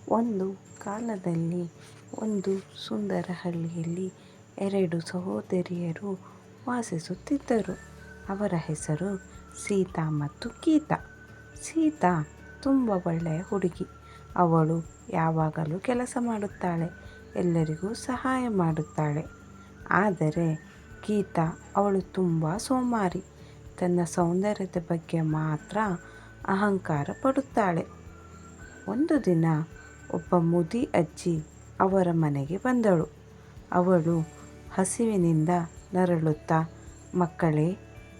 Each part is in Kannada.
ಒಂದು ಕಾಲದಲ್ಲಿ ಒಂದು ಸುಂದರ ಹಳ್ಳಿಯಲ್ಲಿ 2 ಸಹೋದರಿಯರು ವಾಸಿಸುತ್ತಿದ್ದರು. ಅವರ ಹೆಸರು ಸೀತಾ ಮತ್ತು ಗೀತಾ. ಸೀತಾ ತುಂಬ ಒಳ್ಳೆಯ ಹುಡುಗಿ. ಅವಳು ಯಾವಾಗಲೂ ಕೆಲಸ ಮಾಡುತ್ತಾಳೆ, ಎಲ್ಲರಿಗೂ ಸಹಾಯ ಮಾಡುತ್ತಾಳೆ. ಆದರೆ ಗೀತಾ ಅವಳು ತುಂಬ ಸೋಮಾರಿ. ತನ್ನ ಸೌಂದರ್ಯದ ಬಗ್ಗೆ ಮಾತ್ರ ಅಹಂಕಾರ ಪಡುತ್ತಾಳೆ. ಒಂದು ದಿನ ಒಬ್ಬ ಮುದಿ ಅಜ್ಜಿ ಅವರ ಮನೆಗೆ ಬಂದಳು. ಅವಳು ಹಸಿವಿನಿಂದ ನರಳುತ್ತಾ, ಮಕ್ಕಳೇ,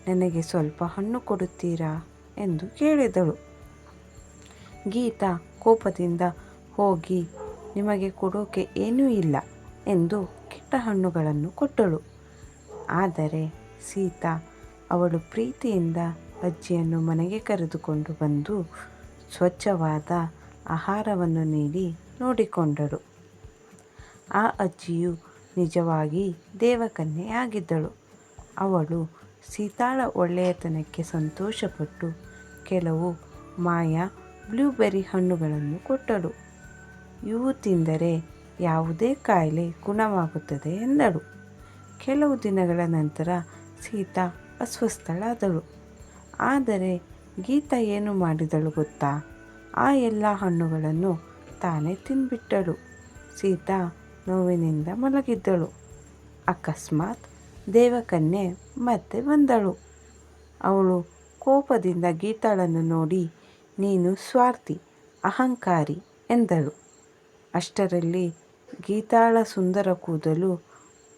ನನಗೆ ಸ್ವಲ್ಪ ಹಣ್ಣು ಕೊಡುತ್ತೀರಾ ಎಂದು ಕೇಳಿದಳು. ಗೀತಾ ಕೋಪದಿಂದ, ಹೋಗಿ, ನಿಮಗೆ ಕೊಡೋಕೆ ಏನೂ ಇಲ್ಲ ಎಂದು ಕೆಟ್ಟ ಹಣ್ಣುಗಳನ್ನು ಕೊಟ್ಟಳು. ಆದರೆ ಸೀತಾ ಅವಳು ಪ್ರೀತಿಯಿಂದ ಅಜ್ಜಿಯನ್ನು ಮನೆಗೆ ಕರೆದುಕೊಂಡು ಬಂದು ಸ್ವಚ್ಛವಾದ ಆಹಾರವನ್ನು ನೀಡಿ ನೋಡಿಕೊಂಡಳು. ಆ ಅಜ್ಜಿಯು ನಿಜವಾಗಿ ದೇವಕನ್ಯೆಯಾಗಿದ್ದಳು. ಅವಳು ಸೀತಾಳ ಒಳ್ಳೆಯತನಕ್ಕೆ ಸಂತೋಷಪಟ್ಟು ಕೆಲವು ಮಾಯಾ ಬ್ಲೂಬೆರ್ರಿ ಹಣ್ಣುಗಳನ್ನು ಕೊಟ್ಟಳು. ಇವು ತಿಂದರೆ ಯಾವುದೇ ಕಾಯಿಲೆ ಗುಣವಾಗುತ್ತದೆ ಎಂದಳು. ಕೆಲವು ದಿನಗಳ ನಂತರ ಸೀತಾ ಅಸ್ವಸ್ಥಳಾದಳು. ಆದರೆ ಗೀತಾ ಏನು ಮಾಡಿದಳು ಗೊತ್ತಾ? ಆ ಎಲ್ಲ ಹಣ್ಣುಗಳನ್ನು ತಾನೇ ತಿಂದ್ಬಿಟ್ಟಳು. ಸೀತಾ ನೋವಿನಿಂದ ಮಲಗಿದ್ದಳು. ಅಕಸ್ಮಾತ್ ದೇವಕನ್ಯೆ ಮತ್ತೆ ಬಂದಳು. ಅವಳು ಕೋಪದಿಂದ ಗೀತಾಳನ್ನು ನೋಡಿ, ನೀನು ಸ್ವಾರ್ಥಿ, ಅಹಂಕಾರಿ ಎಂದಳು. ಅಷ್ಟರಲ್ಲಿ ಗೀತಾಳ ಸುಂದರ ಕೂದಲು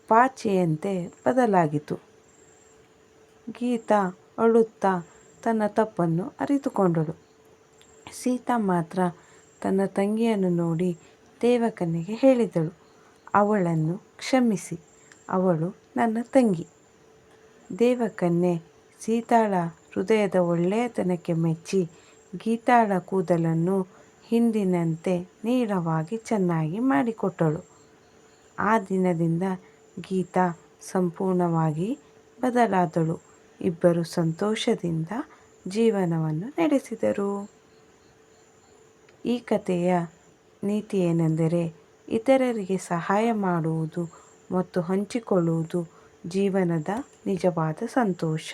ಪಾಚಿಯಂತೆ ಬದಲಾಗಿತು. ಗೀತಾ ಅಳುತ್ತಾ ತನ್ನ ತಪ್ಪನ್ನು ಅರಿತುಕೊಂಡಳು. ಸೀತಾ ಮಾತ್ರ ತನ್ನ ತಂಗಿಯನ್ನು ನೋಡಿ ದೇವಕನ್ಯೆಗೆ ಹೇಳಿದಳು, ಅವಳನ್ನು ಕ್ಷಮಿಸಿ, ಅವಳು ನನ್ನ ತಂಗಿ. ದೇವಕನ್ಯೆ ಸೀತಾಳ ಹೃದಯದ ಒಳ್ಳೆಯತನಕ್ಕೆ ಮೆಚ್ಚಿ ಗೀತಾಳ ಕೂದಲನ್ನು ಹಿಂದಿನಂತೆ ನೀಳವಾಗಿ ಚೆನ್ನಾಗಿ ಮಾಡಿಕೊಟ್ಟಳು. ಆ ದಿನದಿಂದ ಗೀತಾ ಸಂಪೂರ್ಣವಾಗಿ ಬದಲಾದಳು. ಇಬ್ಬರು ಸಂತೋಷದಿಂದ ಜೀವನವನ್ನು ನಡೆಸಿದರು. ಈ ಕಥೆಯ ನೀತಿ ಏನೆಂದರೆ, ಇತರರಿಗೆ ಸಹಾಯ ಮಾಡುವುದು ಮತ್ತು ಹಂಚಿಕೊಳ್ಳುವುದು ಜೀವನದ ನಿಜವಾದ ಸಂತೋಷ.